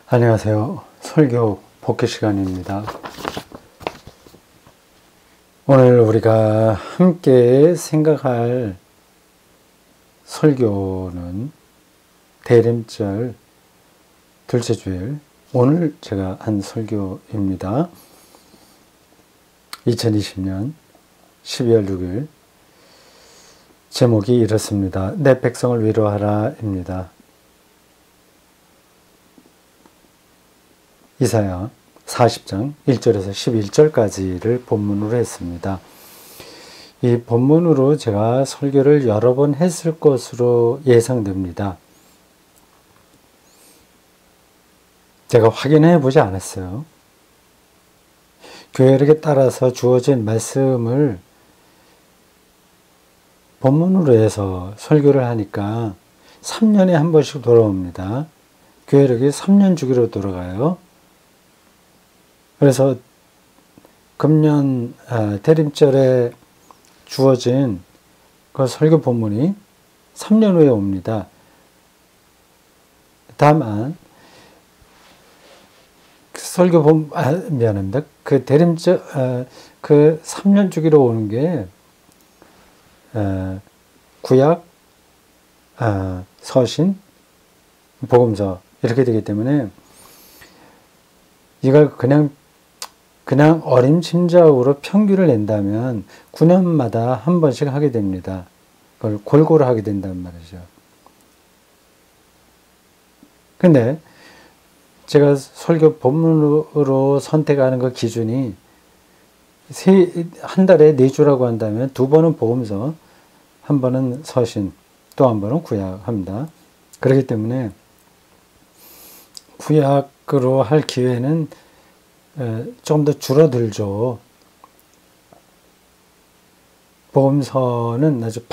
안녕하세요. 설교 복귀 시간입니다. 오늘 우리가 함께 생각할 설교는 대림절 둘째 주일, 오늘 제가 한 설교입니다. 2020년 12월 6일 제목이 이렇습니다. 내 백성을 위로하라 입니다. 이사야 40장 1절에서 11절까지를 본문으로 했습니다. 이 본문으로 제가 설교를 여러 번 했을 것으로 예상됩니다. 제가 확인해 보지 않았어요. 계획에 따라서 주어진 말씀을 본문으로 해서 설교를 하니까 3년에 한 번씩 돌아옵니다. 계획이 3년 주기로 돌아가요. 그래서 금년 대림절에 주어진 그 설교 본문이 3년 후에 옵니다. 다만 설교 미안합니다. 그 대림절 그 3년 주기로 오는 게 구약, 서신, 복음서 이렇게 되기 때문에 이걸 그냥 어림짐작으로 평균을 낸다면 9년마다 한 번씩 하게 됩니다. 그걸 골고루 하게 된단 말이죠. 근데 제가 설교 본문으로 선택하는 그 기준이 한 달에 4주라고 한다면 2번은 복음서, 한 번은 서신, 또 한 번은 구약 합니다. 그렇기 때문에 구약으로 할 기회는 좀 더 줄어들죠. 복음서는 아주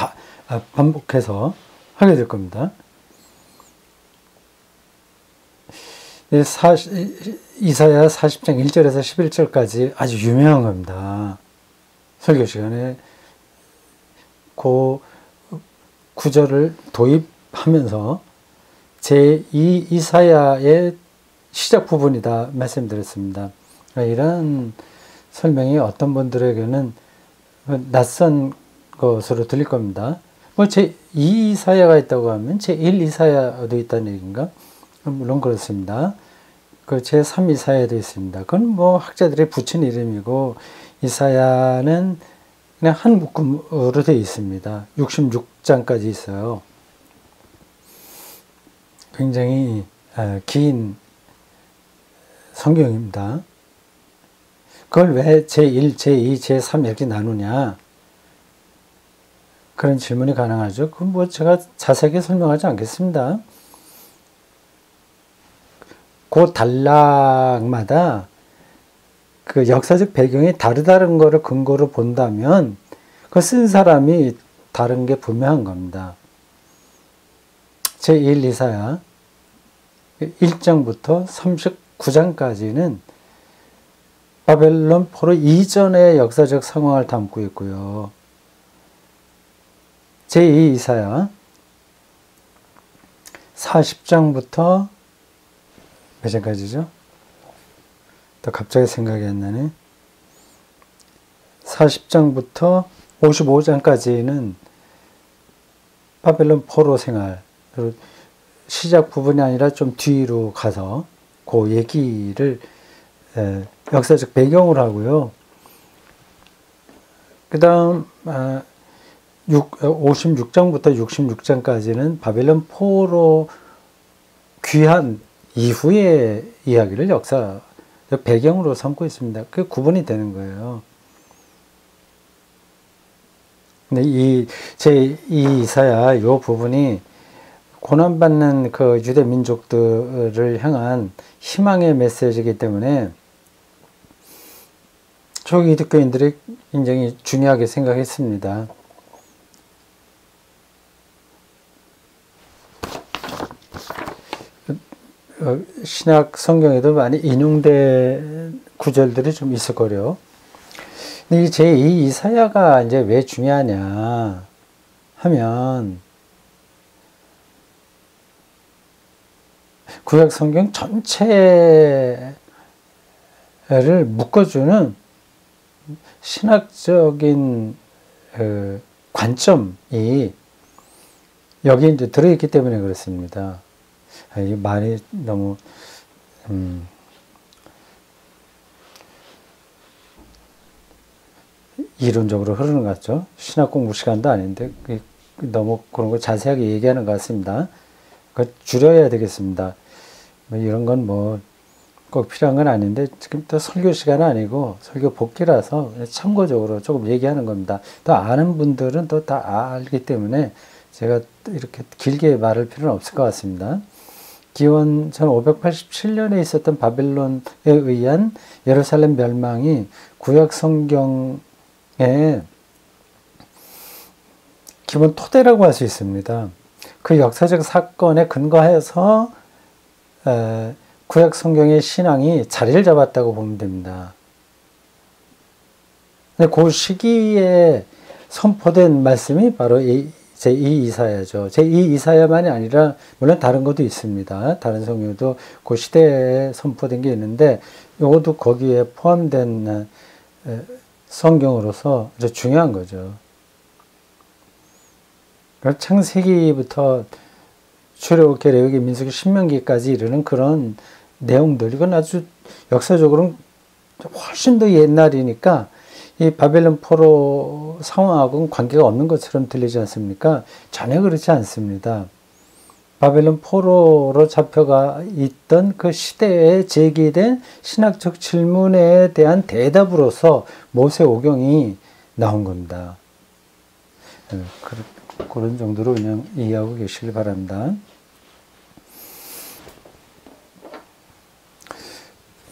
반복해서 하게 될 겁니다. 이사야 40장 1절에서 11절까지 아주 유명한 겁니다. 설교 시간에 그 구절을 도입하면서 제2 이사야의 시작 부분이다 말씀드렸습니다. 이런 설명이 어떤 분들에게는 낯선 것으로 들릴 겁니다. 뭐 제2 이사야가 있다고 하면 제1 이사야도 있다는 얘기인가? 물론 그렇습니다. 그 제3 이사야도 있습니다. 그건 뭐 학자들이 붙인 이름이고, 이사야는 그냥 한 묶음으로 되어 있습니다. 66장까지 있어요. 굉장히 긴 성경입니다. 그걸 왜 제1, 제2, 제3 이렇게 나누냐? 그런 질문이 가능하죠. 그건 뭐 제가 자세하게 설명하지 않겠습니다. 그 단락마다 그 역사적 배경이 다르다는 것을 근거로 본다면 그 쓴 사람이 다른 게 분명한 겁니다. 제1 이사야 1장부터 39장까지는 바벨론 포로 이전의 역사적 상황을 담고 있고요. 제2 이사야 40장부터 몇 장까지죠? 또 갑자기 생각이 안 나네. 40장부터 55장까지는 바벨론 포로 생활, 시작 부분이 아니라 좀 뒤로 가서 그 얘기를 역사적 배경으로 하고요. 그 다음 56장부터 66장까지는 바벨론 포로 귀환 이후의 이야기를 역사 배경으로 삼고 있습니다. 그 구분이 되는 거예요. 근데 제2 이사야 이 부분이 고난받는 그 유대 민족들을 향한 희망의 메시지이기 때문에 초기 기독교인들이 굉장히 중요하게 생각했습니다. 신약 성경에도 많이 인용된 구절들이 좀 있을 거래요. 근데 이 제2 이사야가 이제 왜 중요하냐 하면 구약 성경 전체를 묶어주는 신학적인 관점이 여기 이제 들어있기 때문에 그렇습니다. 이 말이 너무 이론적으로 흐르는 것 같죠. 신학 공부 시간도 아닌데 너무 그런 거 자세하게 얘기하는 것 같습니다. 줄여야 되겠습니다. 뭐 이런 건 뭐 꼭 필요한 건 아닌데 지금 또 설교 시간은 아니고 설교 복귀라서 참고적으로 조금 얘기하는 겁니다. 또 아는 분들은 또 다 알기 때문에 제가 이렇게 길게 말할 필요는 없을 것 같습니다. 기원 1587년에 있었던 바벨론에 의한 예루살렘 멸망이 구약 성경의 기본 토대라고 할 수 있습니다. 그 역사적 사건에 근거해서 구약 성경의 신앙이 자리를 잡았다고 보면 됩니다. 그 시기에 선포된 말씀이 바로 제2 이사야죠. 제2 이사야만이 아니라 물론 다른 것도 있습니다. 다른 성경도 그 시대에 선포된 게 있는데 이것도 거기에 포함된 성경으로서 아주 중요한 거죠. 창세기부터 출애굽기, 레위기, 민수기, 신명기까지 이르는 그런 내용들, 이건 아주 역사적으로는 훨씬 더 옛날이니까 이 바벨론 포로 상황하고는 관계가 없는 것처럼 들리지 않습니까? 전혀 그렇지 않습니다. 바벨론 포로로 잡혀가 있던 그 시대에 제기된 신학적 질문에 대한 대답으로서 모세오경이 나온 겁니다. 그런 정도로 그냥 이해하고 계시길 바랍니다.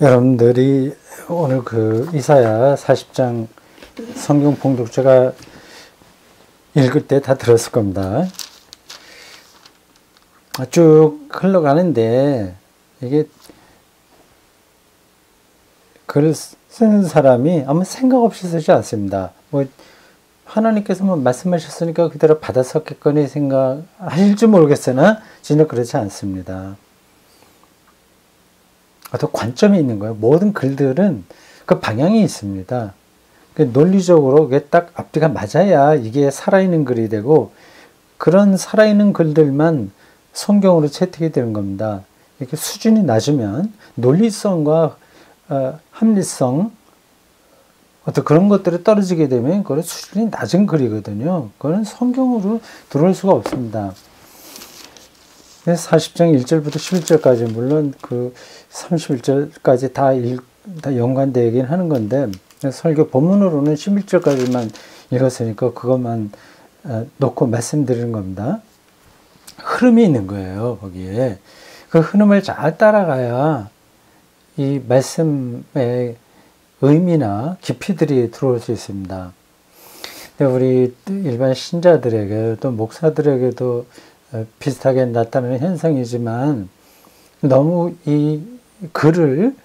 여러분들이 오늘 그 이사야 40장 성경 봉독자가 읽을 때 다 들었을 겁니다. 쭉 흘러가는데 이게 글을 쓰는 사람이 아무 생각 없이 쓰지 않습니다. 뭐 하나님께서 뭐 말씀하셨으니까 그대로 받아석겠거니 생각하실지 모르겠으나 전혀 그렇지 않습니다. 어떤 관점이 있는 거예요. 모든 글들은 그 방향이 있습니다. 논리적으로 그게 딱 앞뒤가 맞아야 이게 살아있는 글이 되고 그런 살아있는 글들만 성경으로 채택이 되는 겁니다. 이렇게 수준이 낮으면 논리성과 합리성 어떤 그런 것들이 떨어지게 되면 그건 수준이 낮은 글이거든요. 그건 성경으로 들어올 수가 없습니다. 40장 1절부터 11절까지 물론 그 31절까지 다 연관되긴 하는 건데 설교 본문으로는 11절까지만 읽었으니까 그것만 놓고 말씀드리는 겁니다. 흐름이 있는 거예요. 거기에 그 흐름을 잘 따라가야 이 말씀의 의미나 깊이들이 들어올 수 있습니다. 우리 일반 신자들에게 또 목사들에게도 비슷하게 나타나는 현상이지만 너무 이 글을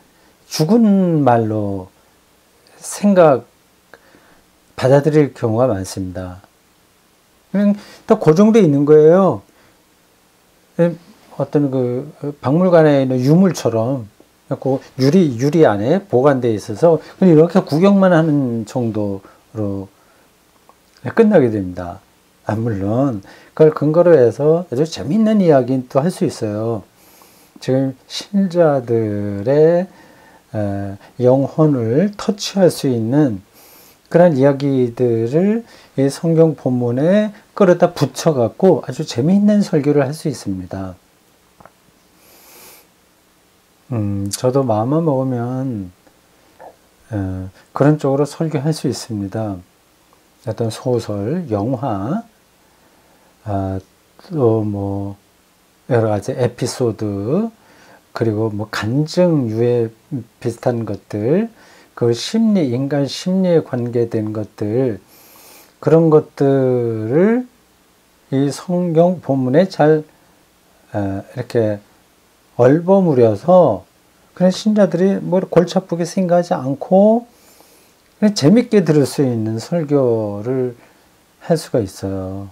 죽은 말로 받아들일 경우가 많습니다. 그냥 또 그 정도에 있는 거예요. 어떤 그 박물관에 있는 유물처럼 그 유리 안에 보관되어 있어서 이렇게 구경만 하는 정도로 끝나게 됩니다. 물론 그걸 근거로 해서 아주 재밌는 이야기는 또 할 수 있어요. 지금 신자들의 영혼을 터치할 수 있는 그런 이야기들을 이 성경 본문에 끌어다 붙여갖고 아주 재미있는 설교를 할 수 있습니다. 저도 마음만 먹으면 그런 쪽으로 설교할 수 있습니다. 어떤 소설, 영화, 또 뭐 여러 가지 에피소드, 그리고 뭐 간증 유해 비슷한 것들, 그 인간 심리에 관계된 것들, 그런 것들을 이 성경 본문에 잘 이렇게 얼버무려서 그런 신자들이 뭐 골치 아프게 생각하지 않고 그냥 재밌게 들을 수 있는 설교를 할 수가 있어요.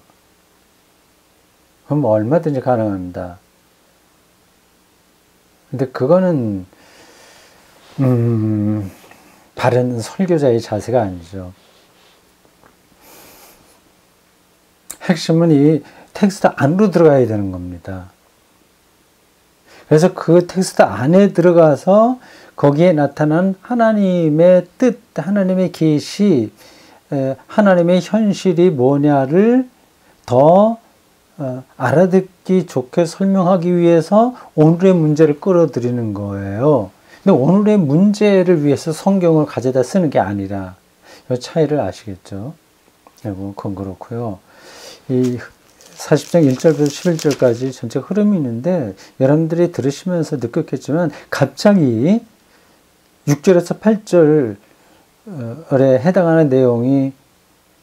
그럼 얼마든지 가능합니다. 근데 그거는 바른 설교자의 자세가 아니죠. 핵심은 이 텍스트 안으로 들어가야 되는 겁니다. 그래서 그 텍스트 안에 들어가서 거기에 나타난 하나님의 뜻, 하나님의 계시, 하나님의 현실이 뭐냐를 더 알아듣기 좋게 설명하기 위해서 오늘의 문제를 끌어들이는 거예요. 근데 오늘의 문제를 위해서 성경을 가져다 쓰는 게 아니라, 이 차이를 아시겠죠? 그건 그렇고요. 이 40장 1절부터 11절까지 전체 흐름이 있는데, 여러분들이 들으시면서 느꼈겠지만, 갑자기 6절에서 8절에 해당하는 내용이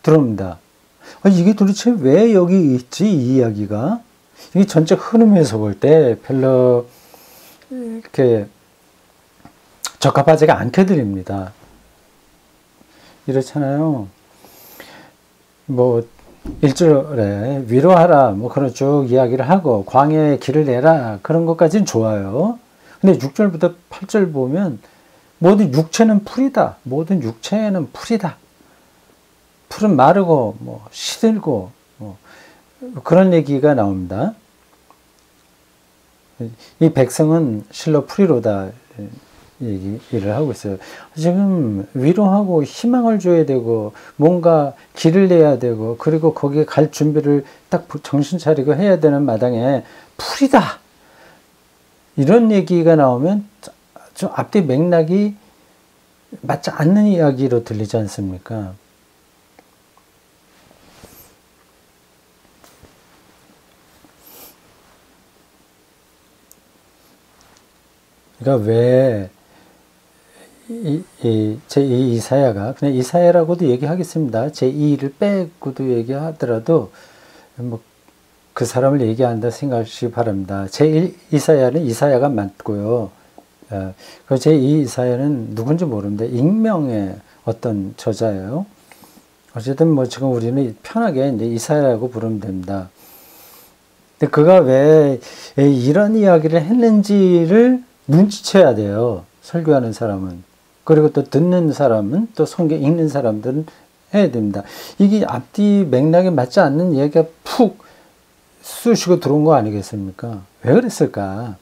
들어옵니다. 이게 도대체 왜 여기 있지, 이 이야기가? 이게 전체 흐름에서 볼 때 별로 이렇게 적합하지가 않게 들립니다. 이렇잖아요. 1절에 위로하라, 그런 쭉 이야기를 하고, 광야에 길을 내라, 그런 것까지는 좋아요. 근데 6절부터 8절 보면, 모든 육체는 풀이다. 모든 육체는 풀이다. 풀은 마르고, 시들고, 그런 얘기가 나옵니다. 이 백성은 실로 풀이로다. 얘기를 하고 있어요. 지금 위로하고 희망을 줘야 되고, 뭔가 길을 내야 되고, 그리고 거기에 갈 준비를 딱 정신 차리고 해야 되는 마당에 풀이다. 이런 얘기가 나오면 좀 앞뒤 맥락이 맞지 않는 이야기로 들리지 않습니까? 그러니까 왜 제2 이사야가, 그냥 이사야라고도 얘기하겠습니다. 제2를 빼고도 얘기하더라도 그 사람을 얘기한다 생각하시기 바랍니다. 제1 이사야는 이사야가 맞고요. 그 제2 이사야는 누군지 모르는데 익명의 어떤 저자예요. 어쨌든 지금 우리는 편하게 이제 이사야라고 부르면 됩니다. 근데 그가 왜 이런 이야기를 했는지를 눈치채야 돼요. 설교하는 사람은. 그리고 또 듣는 사람은, 또 성경 읽는 사람들은 해야 됩니다. 이게 앞뒤 맥락에 맞지 않는 이야기가 푹 쑤시고 들어온 거 아니겠습니까? 왜 그랬을까?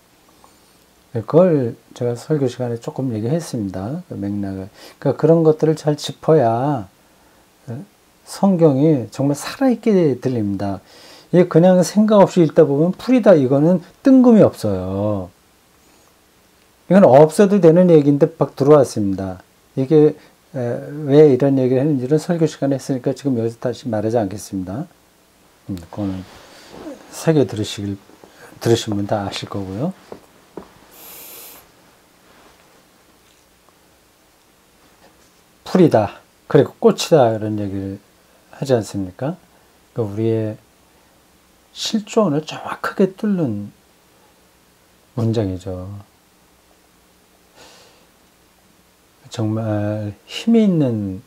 그걸 제가 설교 시간에 조금 얘기했습니다. 그 맥락을. 그러니까 그런 것들을 잘 짚어야 성경이 정말 살아있게 들립니다. 이게 그냥 생각 없이 읽다 보면 풀이다, 이거는 뜬금이 없어요. 이건 없어도 되는 얘기인데 막 들어왔습니다. 이게 왜 이런 얘기를 했는지는 설교 시간에 했으니까 지금 여기서 다시 말하지 않겠습니다. 그거는 새겨 들으시면 다 아실 거고요. 풀이다, 그리고 꽃이다, 이런 얘기를 하지 않습니까? 그러니까 우리의 실존을 정확하게 뚫는 문장이죠. 정말 힘이 있는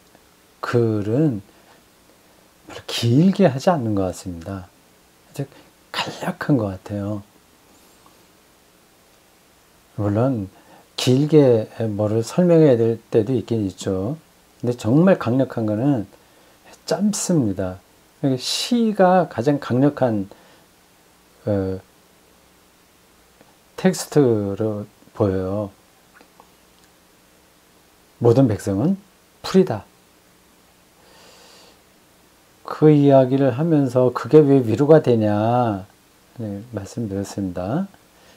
글은 별로 길게 하지 않는 것 같습니다. 아주 간략한 것 같아요. 물론 길게 뭐를 설명해야 될 때도 있긴 있죠. 근데 정말 강력한 거는 짧습니다. 시가 가장 강력한 텍스트로 보여요. 모든 백성은 풀이다. 그 이야기를 하면서 그게 왜 위로가 되냐, 말씀드렸습니다.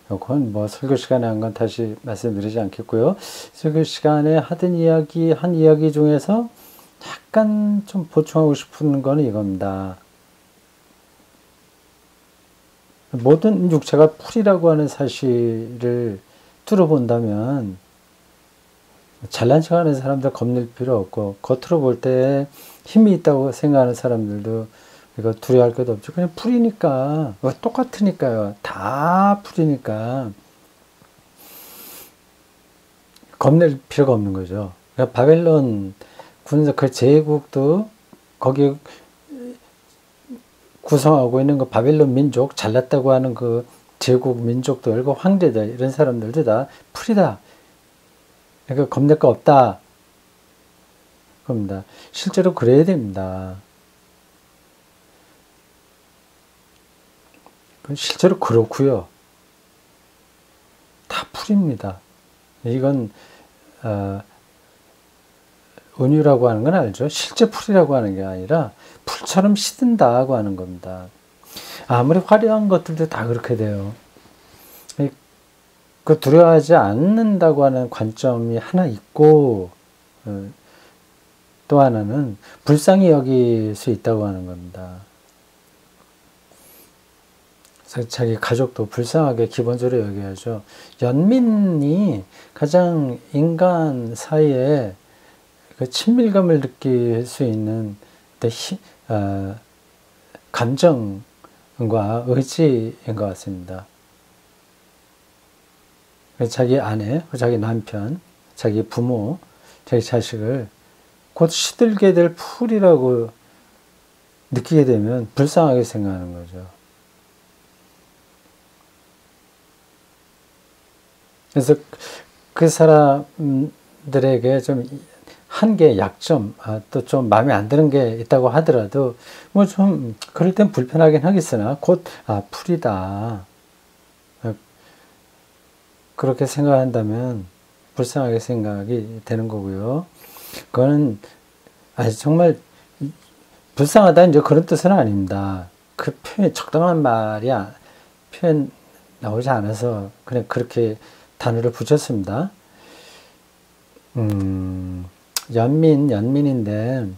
그건 설교 시간에 한 건 다시 말씀드리지 않겠고요. 설교 시간에 하던 이야기, 한 이야기 중에서 약간 좀 보충하고 싶은 거는 이겁니다. 모든 육체가 풀이라고 하는 사실을 뚫어본다면 잘난 척하는 사람들 겁낼 필요 없고, 겉으로 볼 때 힘이 있다고 생각하는 사람들도 이거 두려워할 것도 없죠. 그냥 풀이니까, 똑같으니까요. 다 풀이니까 겁낼 필요가 없는 거죠. 그러니까 바벨론 군사 그 제국도 거기 구성하고 있는 그 바벨론 민족, 잘났다고 하는 그 제국 민족들, 그 황제들 이런 사람들도 다 풀이다. 그러니까 겁낼 거 없다. 겁니다. 실제로 그래야 됩니다. 실제로 그렇고요. 다 풀입니다. 이건 은유라고 하는 건 알죠? 실제 풀이라고 하는 게 아니라 풀처럼 시든다고 하는 겁니다. 아무리 화려한 것들도 다 그렇게 돼요. 그 두려워하지 않는다고 하는 관점이 하나 있고, 또 하나는 불쌍히 여길 수 있다고 하는 겁니다. 그래서 자기 가족도 불쌍하게 기본적으로 여겨야죠. 연민이 가장 인간 사이에 그 친밀감을 느낄 수 있는 감정과 의지인 것 같습니다. 자기 아내, 자기 남편, 자기 부모, 자기 자식을 곧 시들게 될 풀이라고 느끼게 되면 불쌍하게 생각하는 거죠. 그래서 그 사람들에게 좀 한계, 약점, 또 좀 마음에 안 드는 게 있다고 하더라도 뭐 좀 그럴 땐 불편하긴 하겠으나 곧 풀이다. 그렇게 생각한다면 불쌍하게 생각이 되는 거고요. 그거는 정말 불쌍하다 이제 그런 뜻은 아닙니다. 그 표현 적당한 말이 표현 나오지 않아서 그냥 그렇게 단어를 붙였습니다. 연민인데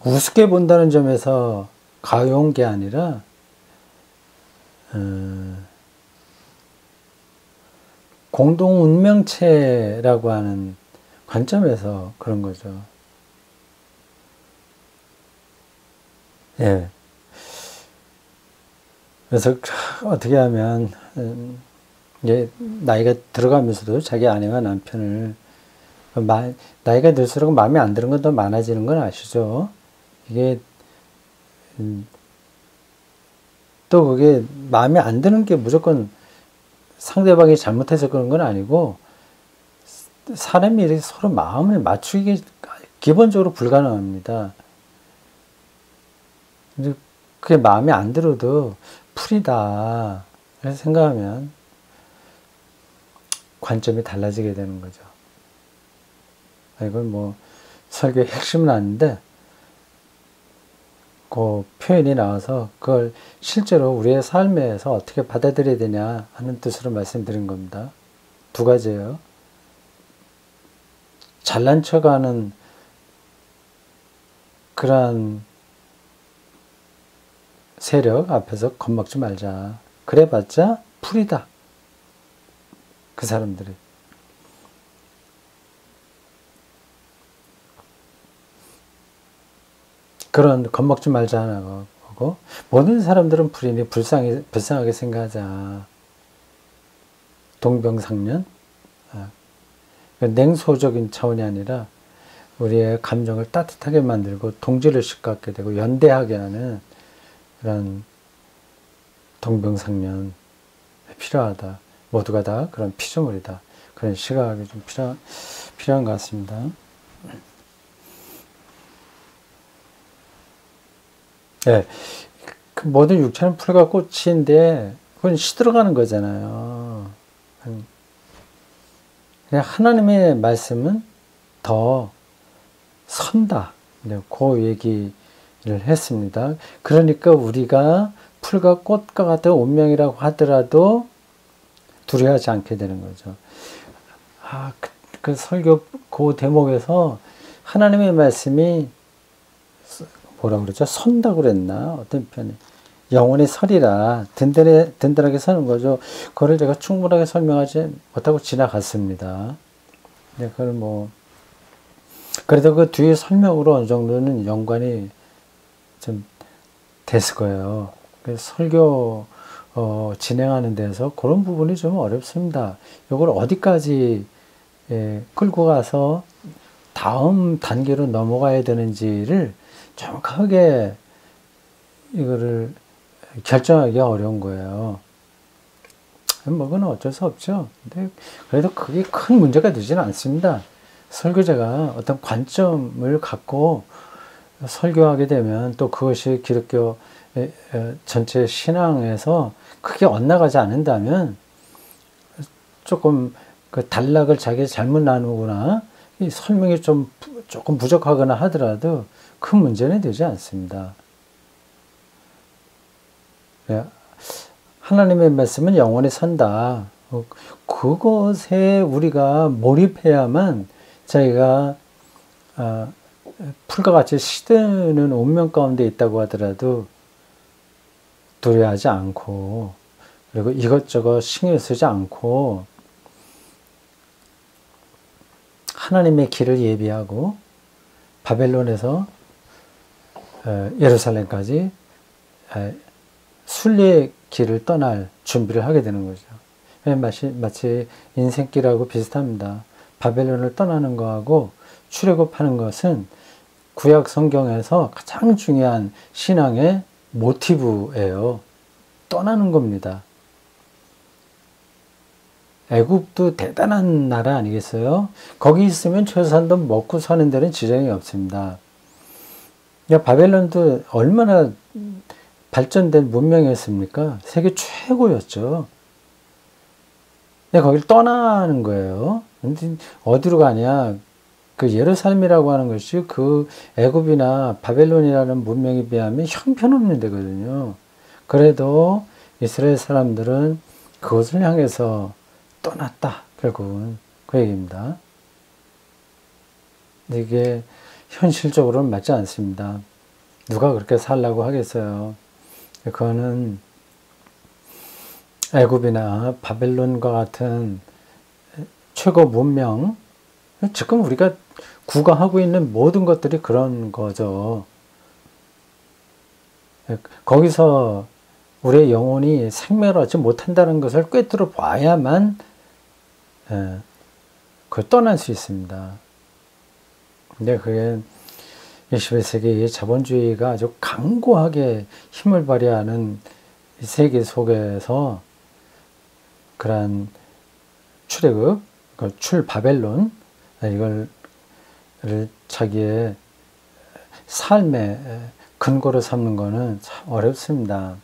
우습게 본다는 점에서 가여운 게 아니라 공동 운명체라고 하는 관점에서 그런 거죠. 예. 그래서 어떻게 하면 이제 나이가 들어가면서도 자기 아내와 남편을 나이가 들수록 마음에 안 드는 건 더 많아지는 건 아시죠? 이게 또 그게 마음에 안 드는 게 무조건 상대방이 잘못해서 그런 건 아니고 사람이 이렇게 서로 마음을 맞추기 기본적으로 불가능합니다. 그게 마음에 안 들어도 풀이다 생각하면 관점이 달라지게 되는 거죠. 이건 뭐 설교의 핵심은 아닌데 그 표현이 나와서 그걸 실제로 우리의 삶에서 어떻게 받아들여야 되냐 하는 뜻으로 말씀드린 겁니다. 두 가지예요. 잘난 척하는 그러한 세력 앞에서 겁먹지 말자. 그래봤자 풀이다. 그 사람들이. 그런 겁먹지 말자 하는 거고, 모든 사람들은 풀이니 불쌍하게 생각하자. 동병상련. 냉소적인 차원이 아니라 우리의 감정을 따뜻하게 만들고 동질의식 갖게 되고 연대하게 하는 그런 동병상련 필요하다. 모두가 다 그런 피조물이다. 그런 시각이 좀 필요한 것 같습니다. 네, 그 모든 육체는 풀과 꽃인데 그건 시들어가는 거잖아요. 그냥 하나님의 말씀은 더 선다. 그 얘기를 했습니다. 그러니까 우리가 풀과 꽃과 같은 운명이라고 하더라도 두려워하지 않게 되는 거죠. 그 설교 그 대목에서 하나님의 말씀이 뭐라고 그러죠? 선다고 그랬나? 어떤 표현이 영혼이 서리라 든든하게 서는 거죠. 그걸 제가 충분하게 설명하지 못하고 지나갔습니다. 네, 그걸 뭐 그래도 그 뒤에 설명으로 어느 정도는 연관이 좀 됐을 거예요. 그래서 설교 진행하는 데서 그런 부분이 좀 어렵습니다. 이걸 어디까지 끌고 가서 다음 단계로 넘어가야 되는지를 정확하게 이거를 결정하기 어려운 거예요. 뭐 그건 어쩔 수 없죠. 근데 그래도 그게 큰 문제가 되지는 않습니다. 설교자가 어떤 관점을 갖고 설교하게 되면 또 그것이 기독교 전체 신앙에서 크게 엇나가지 않는다면 조금 그 단락을 자기가 잘못 나누거나 이 설명이 조금 부족하거나 하더라도 큰 문제는 되지 않습니다. 하나님의 말씀은 영원히 산다. 그것에 우리가 몰입해야만 자기가 풀과 같이 시드는 운명 가운데 있다고 하더라도 두려워하지 않고, 그리고 이것저것 신경 쓰지 않고 하나님의 길을 예비하고 바벨론에서 예루살렘까지 순례의 길을 떠날 준비를 하게 되는 거죠. 마치 인생길하고 비슷합니다. 바벨론을 떠나는 거하고 출애굽하는 것은 구약 성경에서 가장 중요한 신앙의 모티브예요. 떠나는 겁니다. 애굽도 대단한 나라 아니겠어요? 거기 있으면 최소한도 먹고 사는 데는 지장이 없습니다. 바벨론도 얼마나 발전된 문명이었습니까? 세계 최고였죠. 거길 떠나는 거예요. 어디로 가냐? 그 예루살렘이라고 하는 것이 그 애굽이나 바벨론이라는 문명에 비하면 형편없는 데거든요. 그래도 이스라엘 사람들은 그것을 향해서 떠났다. 결국은 그 얘기입니다. 이게 현실적으로는 맞지 않습니다. 누가 그렇게 살라고 하겠어요. 그거는 애굽이나 바벨론과 같은 최고 문명, 지금 우리가 구가하고 있는 모든 것들이 그런 거죠. 거기서 우리의 영혼이 생명을 얻지 못한다는 것을 꿰뚫어 봐야만 그걸 떠날 수 있습니다. 근데 그게 21세기의 자본주의가 아주 강고하게 힘을 발휘하는 세계 속에서 그러한 출애굽, 출바벨론, 이걸 자기의 삶의 근거로 삼는 것은 참 어렵습니다.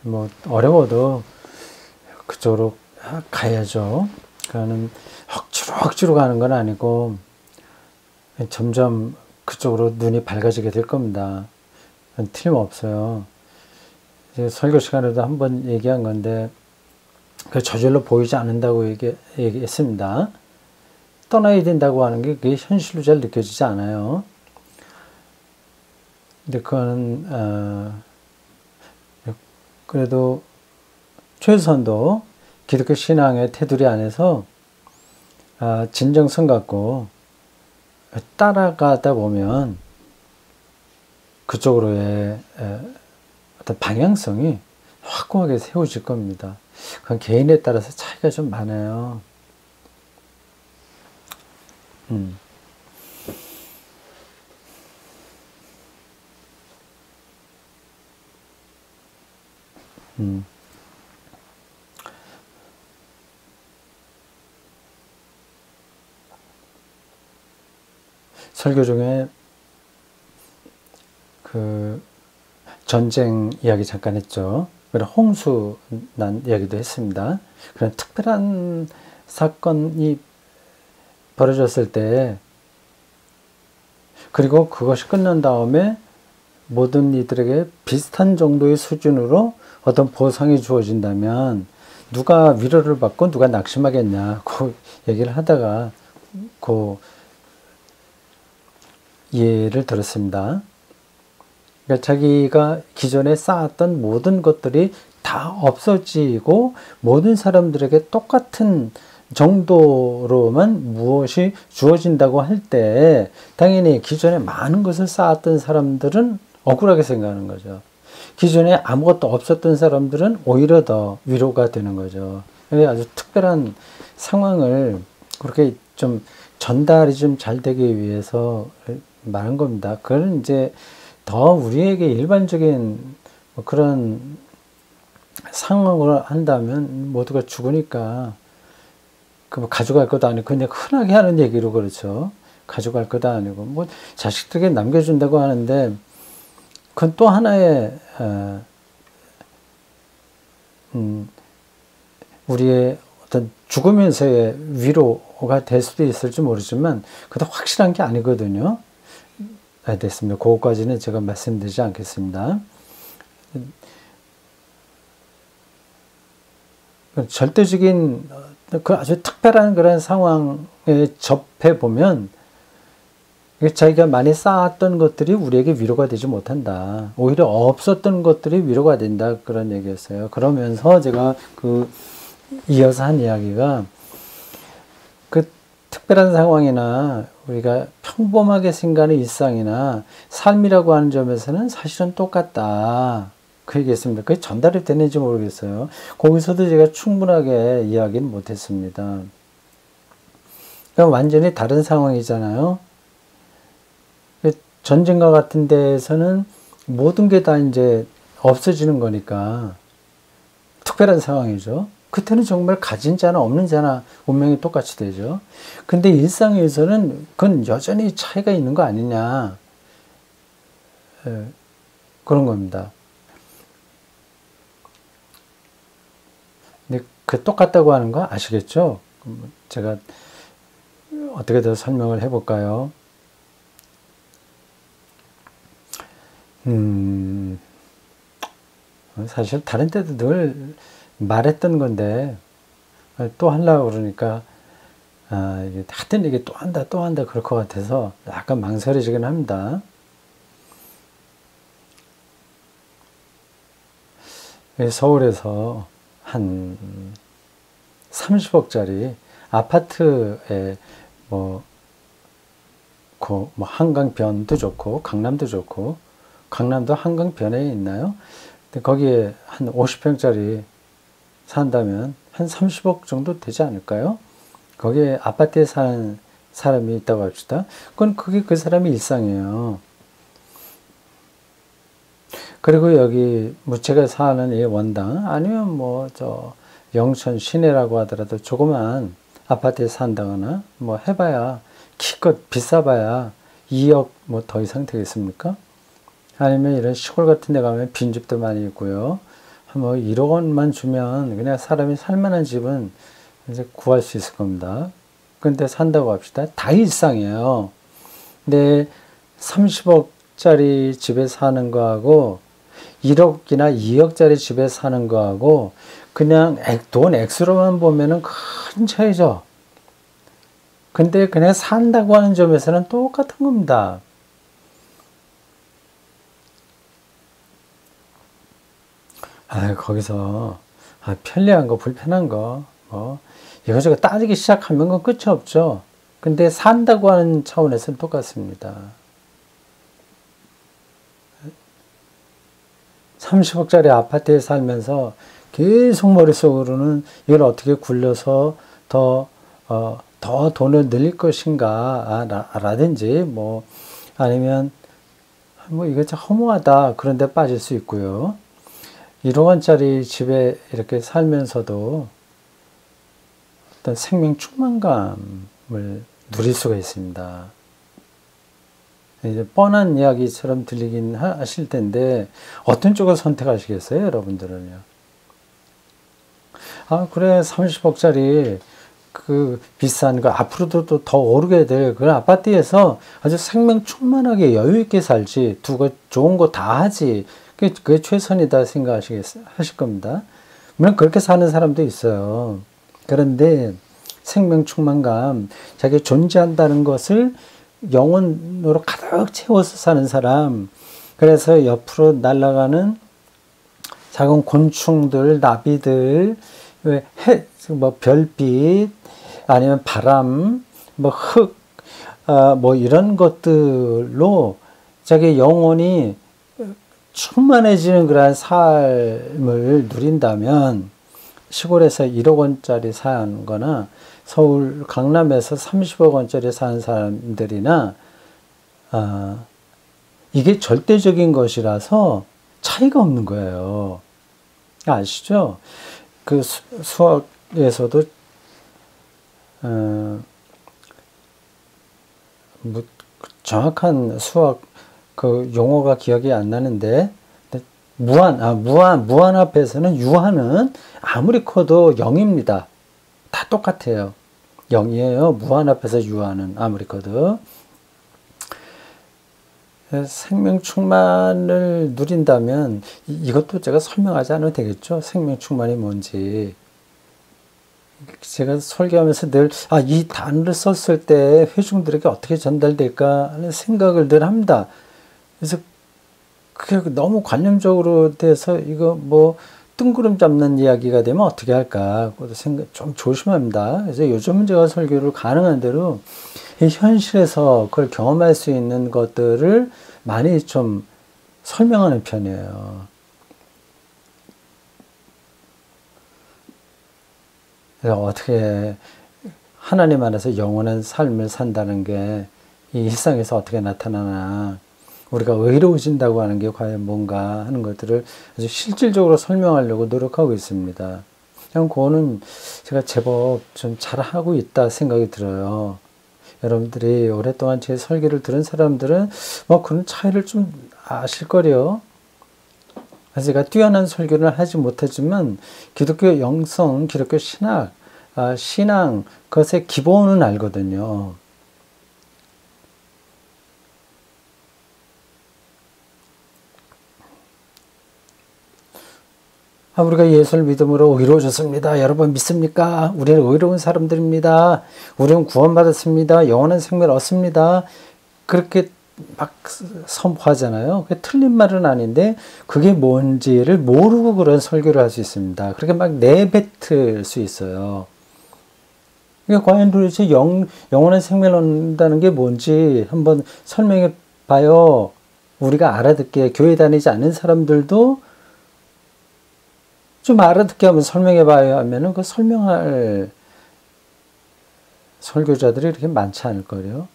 뭐 어려워도 그쪽으로 가야죠. 그러니까는 억지로 가는 건 아니고 점점 그쪽으로 눈이 밝아지게 될 겁니다. 틀림없어요. 설교 시간에도 한번 얘기한 건데 그 저절로 보이지 않는다고 얘기했습니다. 떠나야 된다고 하는 게 그게 현실로 잘 느껴지지 않아요. 근데 그거는 그래도 최소한도 기독교 신앙의 테두리 안에서 진정성 갖고 따라가다 보면 그쪽으로의 어떤 방향성이 확고하게 세워질 겁니다. 그건 개인에 따라서 차이가 좀 많아요. 설교 중에 그 전쟁 이야기 잠깐 했죠. 그리고 홍수 난 이야기도 했습니다. 그런 특별한 사건이 벌어졌을 때, 그리고 그것이 끝난 다음에 모든 이들에게 비슷한 정도의 수준으로 어떤 보상이 주어진다면 누가 위로를 받고 누가 낙심하겠냐, 그 얘기를 하다가 그 예를 들었습니다. 그러니까 자기가 기존에 쌓았던 모든 것들이 다 없어지고 모든 사람들에게 똑같은 정도로만 무엇이 주어진다고 할 때 당연히 기존에 많은 것을 쌓았던 사람들은 억울하게 생각하는 거죠. 기존에 아무것도 없었던 사람들은 오히려 더 위로가 되는 거죠. 아주 특별한 상황을 그렇게 좀 전달이 좀 잘 되기 위해서 말한 겁니다. 그걸 이제 더 우리에게 일반적인 뭐 그런 상황을 한다면 모두가 죽으니까 그 가져갈 것도 아니고 그냥 흔하게 하는 얘기로 그렇죠. 가져갈 것도 아니고 뭐 자식들에게 남겨준다고 하는데 그건 또 하나의 우리의 어떤 죽으면서의 위로가 될 수도 있을지 모르지만 그것도 확실한 게 아니거든요. 됐습니다. 그거까지는 제가 말씀드리지 않겠습니다. 절대적인 그 아주 특별한 그런 상황에 접해 보면 자기가 많이 쌓았던 것들이 우리에게 위로가 되지 못한다. 오히려 없었던 것들이 위로가 된다. 그런 얘기였어요. 그러면서 제가 이어서 한 이야기가 그 특별한 상황이나 우리가 평범하게 생각하는 일상이나 삶이라고 하는 점에서는 사실은 똑같다. 그 얘기했습니다. 그게 전달이 되는지 모르겠어요. 거기서도 제가 충분하게 이야기는 못했습니다. 그러니까 완전히 다른 상황이잖아요. 전쟁과 같은 데에서는 모든 게 다 이제 없어지는 거니까 특별한 상황이죠. 그때는 정말 가진 자나 없는 자나 운명이 똑같이 되죠. 근데 일상에서는 그건 여전히 차이가 있는 거 아니냐. 그런 겁니다. 근데 그 똑같다고 하는 거 아시겠죠? 제가 어떻게 더 설명을 해볼까요? 사실 다른 때도 늘 말했던 건데 또 하려고 그러니까 하여튼 이게 또 한다 그럴 것 같아서 약간 망설여지긴 합니다. 서울에서 한 30억짜리 아파트에 뭐 한강변도 좋고 강남도 좋고 강남도 한강변에 있나요? 근데 거기에 한 50평짜리 산다면 한 30억 정도 되지 않을까요? 거기에 아파트에 사는 사람이 있다고 합시다. 그게 그 사람의 일상이에요. 그리고 여기 제가 사는 이 원당 아니면 영천 시내라고 하더라도 조그만 아파트에 산다거나 해봐야 키껏 비싸봐야 2억 더 이상 되겠습니까? 아니면 이런 시골 같은 데 가면 빈집도 많이 있고요. 1억 원만 주면 그냥 사람이 살만한 집은 이제 구할 수 있을 겁니다. 근데 산다고 합시다. 다 일상이에요. 근데 30억짜리 집에 사는 거하고 1억이나 2억짜리 집에 사는 거하고 그냥 돈 액수로만 보면은 큰 차이죠. 근데 그냥 산다고 하는 점에서는 똑같은 겁니다. 거기서 편리한 거 불편한 거 이거저거 따지기 시작하면 건 끝이 없죠. 근데 산다고 하는 차원에서는 똑같습니다. 30억짜리 아파트에 살면서 계속 머릿속으로는 이걸 어떻게 굴려서 더 돈을 늘릴 것인가 라든지 아니면 이거 참 허무하다 그런 데 빠질 수 있고요. 1억 원짜리 집에 이렇게 살면서도 어떤 생명 충만감을 누릴 수가 있습니다. 이제 뻔한 이야기처럼 들리긴 하실 텐데 어떤 쪽을 선택하시겠어요, 여러분들은요? 그래 30억짜리 그 비싼 거 앞으로도 또 더 오르게 될 그런 아파트에서 아주 생명 충만하게 여유 있게 살지 좋은 거 다 하지 그게 최선이다 하실 겁니다. 물론 그렇게 사는 사람도 있어요. 그런데 생명 충만감, 자기 존재한다는 것을 영혼으로 가득 채워서 사는 사람, 그래서 옆으로 날아가는 작은 곤충들, 나비들, 별빛, 아니면 바람, 흙, 이런 것들로 자기 영혼이 충만해지는 그런 삶을 누린다면 시골에서 1억 원짜리 사는 거나 서울 강남에서 30억 원짜리 사는 사람들이나 이게 절대적인 것이라서 차이가 없는 거예요. 아시죠? 그 수학에서도 뭐 정확한 수학 그 용어가 기억이 안 나는데, 무한 앞에서는 유한은 아무리 커도 0입니다. 다 똑같아요. 0이에요. 무한 앞에서 유한은 아무리 커도. 생명 충만을 누린다면 이것도 제가 설명하지 않아도 되겠죠. 생명 충만이 뭔지. 제가 설교하면서 늘 이 단어를 썼을 때 회중들에게 어떻게 전달될까 하는 생각을 늘 합니다. 그래서 그게 너무 관념적으로 돼서 이거 뭐 뜬구름 잡는 이야기가 되면 어떻게 할까 그것도 생각 좀 조심합니다. 그래서 요즘은 제가 설교를 가능한 대로 이 현실에서 그걸 경험할 수 있는 것들을 많이 좀 설명하는 편이에요. 그래서 어떻게 하나님 안에서 영원한 삶을 산다는 게 이 일상에서 어떻게 나타나나, 우리가 의로워진다고 하는 게 과연 뭔가 하는 것들을 아주 실질적으로 설명하려고 노력하고 있습니다. 그냥 그거는 제가 제법 좀 잘하고 있다 생각이 들어요. 여러분들이 오랫동안 제 설교를 들은 사람들은 그런 차이를 좀 아실 거래요. 그래서 제가 뛰어난 설교를 하지 못하지만 기독교 영성, 기독교 신학, 신앙, 그것의 기본은 알거든요. 우리가 예수를 믿음으로 의로워졌습니다. 여러분 믿습니까? 우리는 의로운 사람들입니다. 우리는 구원받았습니다. 영원한 생명을 얻습니다. 그렇게 막 선포하잖아요. 그게 틀린 말은 아닌데 그게 뭔지를 모르고 그런 설교를 할 수 있습니다. 그렇게 막 내뱉을 수 있어요. 그러니까 과연 도대체 영원한 생명을 얻는다는 게 뭔지 한번 설명해 봐요. 우리가 알아듣게, 교회 다니지 않는 사람들도 좀 알아듣게 한번 설명해 봐야 하면은 그 설명할 설교자들이 이렇게 많지 않을 거예요.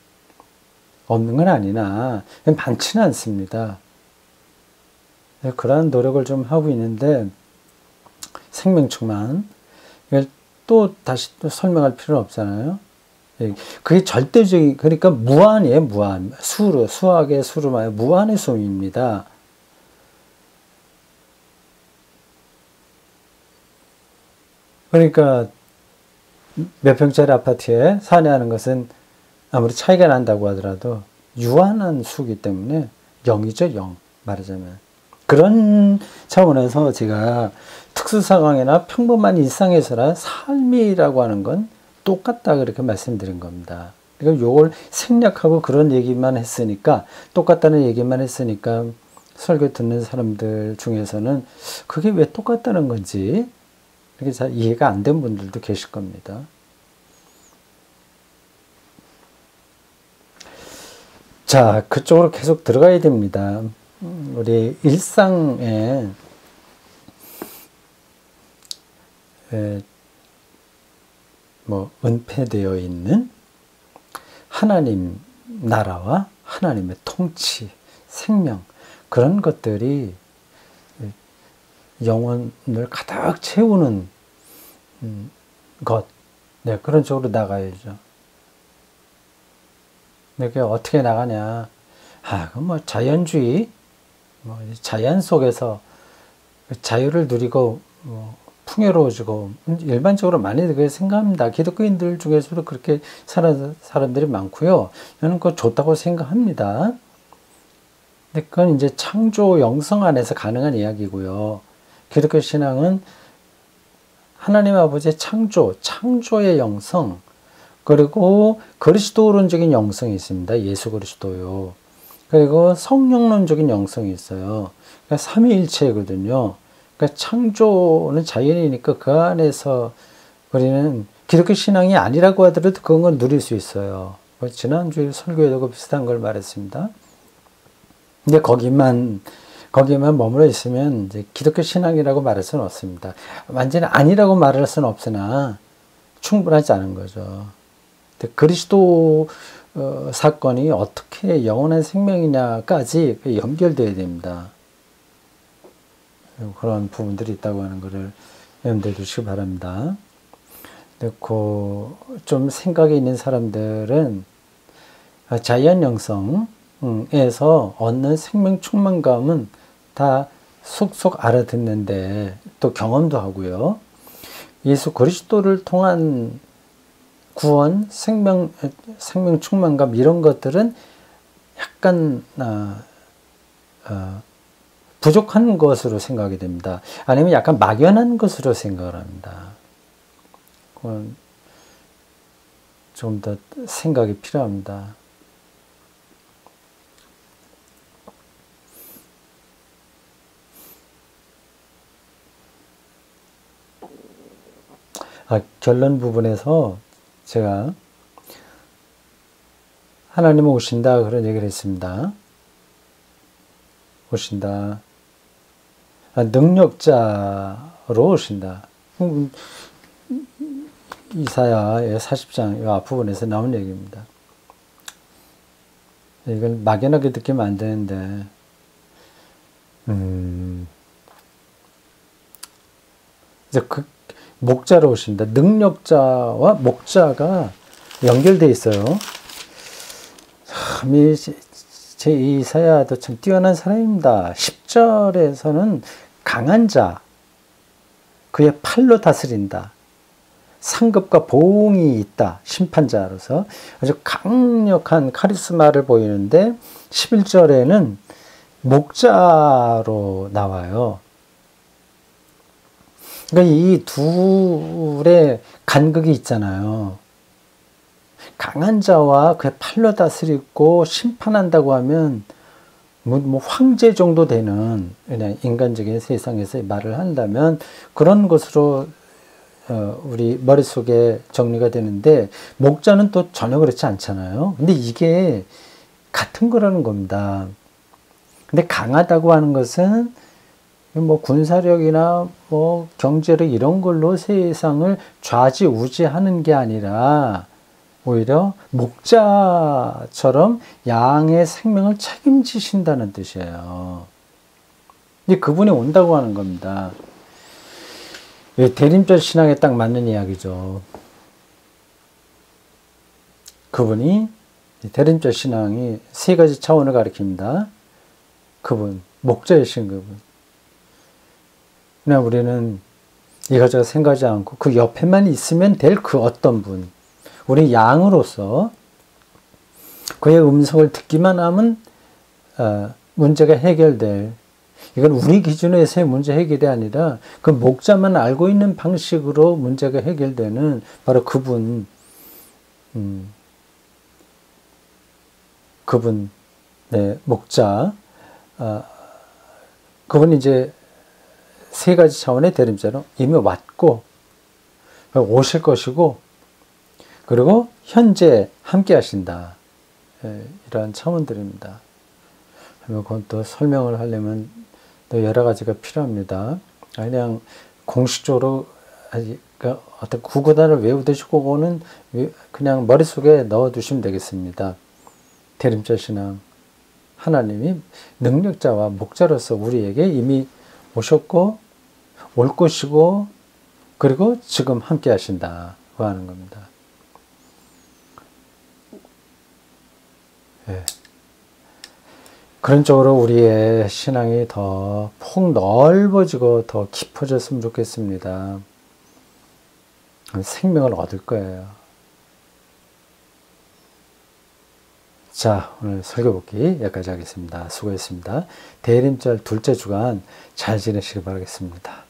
없는 건 아니나 많지는 않습니다. 그러한 노력을 좀 하고 있는데, 생명 충만 이걸 또 다시 또 설명할 필요는 없잖아요. 그게 절대적인, 그러니까 무한이에요. 무한. 수학의 수로 말해 무한의 수입니다. 그러니까 몇 평짜리 아파트에 사내하는 것은 아무리 차이가 난다고 하더라도 유한한 수이기 때문에 0이죠, 0. 말하자면. 그런 차원에서 제가 특수 상황이나 평범한 일상에서나 삶이라고 하는 건 똑같다 그렇게 말씀드린 겁니다. 그러니까 요걸 생략하고 그런 얘기만 했으니까, 똑같다는 얘기만 했으니까 설교 듣는 사람들 중에서는 그게 왜 똑같다는 건지 그게 잘 이해가 안 된 분들도 계실 겁니다. 자, 그쪽으로 계속 들어가야 됩니다. 우리 일상에 은폐되어 있는 하나님 나라와 하나님의 통치, 생명, 그런 것들이 영혼을 가득 채우는 것, 그런 쪽으로 나가야죠. 그게 어떻게 나가냐? 그건 자연주의, 자연 속에서 자유를 누리고 풍요로워지고, 일반적으로 많이 그렇게 생각합니다. 기독교인들 중에서도 그렇게 사는 사람들이 많고요. 저는 그거 좋다고 생각합니다. 근데 그건 이제 창조 영성 안에서 가능한 이야기고요. 기독교 신앙은 하나님 아버지의 창조의 영성, 그리고 그리스도론적인 영성이 있습니다. 예수 그리스도요. 그리고 성령론적인 영성이 있어요. 그러니까 삼위일체거든요. 그러니까 창조는 자연이니까 그 안에서 우리는 기독교 신앙이 아니라고 하더라도 그런 걸 누릴 수 있어요. 지난주에 설교에도 비슷한 걸 말했습니다. 근데 거기만 머물러 있으면 이제 기독교 신앙이라고 말할 수는 없습니다. 완전히 아니라고 말할 수는 없으나 충분하지 않은 거죠. 그리스도 사건이 어떻게 영원한 생명이냐까지 연결돼야 됩니다. 그런 부분들이 있다고 하는 것을 염두에 두시기 바랍니다. 좀 생각이 있는 사람들은 자연 영성에서 얻는 생명 충만감은 다 속속 알아듣는데 또 경험도 하고요. 예수 그리스도를 통한 구원, 생명 충만감 이런 것들은 약간 부족한 것으로 생각이 됩니다. 아니면 약간 막연한 것으로 생각을 합니다. 그건 좀 더 생각이 필요합니다. 결론 부분에서 제가 하나님은 오신다 그런 얘기를 했습니다. 오신다. 능력자로 오신다. 이사야의 40장 앞부분에서 나온 얘기입니다. 이걸 막연하게 느끼면 안 되는데 이제 그 목자로 오신다. 능력자와 목자가 연결되어 있어요. 참, 제 이사야도 참 뛰어난 사람입니다. 10절에서는 강한 자, 그의 팔로 다스린다. 상급과 보응이 있다. 심판자로서 아주 강력한 카리스마를 보이는데 11절에는 목자로 나와요. 그러니까 이 둘의 간극이 있잖아요. 강한 자와 그의 팔로 다스리고 심판한다고 하면 뭐 황제 정도 되는 그냥 인간적인 세상에서 말을 한다면 그런 것으로 우리 머릿속에 정리가 되는데 목자는 또 전혀 그렇지 않잖아요. 근데 이게 같은 거라는 겁니다. 근데 강하다고 하는 것은 뭐 군사력이나 뭐 경제력 이런 걸로 세상을 좌지우지하는 게 아니라 오히려 목자처럼 양의 생명을 책임지신다는 뜻이에요. 이제 그분이 온다고 하는 겁니다. 대림절 신앙에 딱 맞는 이야기죠. 그분이 대림절 신앙이 세 가지 차원을 가리킵니다. 그분, 목자이신 그분. 그냥 우리는 이것저것 생각하지 않고 그 옆에만 있으면 될 그 어떤 분. 우리 양으로서 그의 음성을 듣기만 하면 문제가 해결될. 이건 우리 기준에서의 문제 해결이 아니라 그 목자만 알고 있는 방식으로 문제가 해결되는 바로 그분. 그분, 네, 목자. 그분이 이제 세 가지 차원의 대림자로 이미 왔고 오실 것이고 그리고 현재 함께 하신다. 이러한 차원들입니다. 그건 또 설명을 하려면 또 여러 가지가 필요합니다. 그냥 공식적으로 어떤 구구단을 외우듯이 그거는 그냥 머릿속에 넣어두시면 되겠습니다. 대림자 신앙. 하나님이 능력자와 목자로서 우리에게 이미 오셨고 올 것이고 그리고 지금 함께 하신다고 하는 겁니다. 예. 그런 쪽으로 우리의 신앙이 더 폭 넓어지고 더 깊어졌으면 좋겠습니다. 생명을 얻을 거예요. 자, 오늘 설교 복기 여기까지 하겠습니다. 수고했습니다. 대림절 둘째 주간 잘 지내시기 바라겠습니다.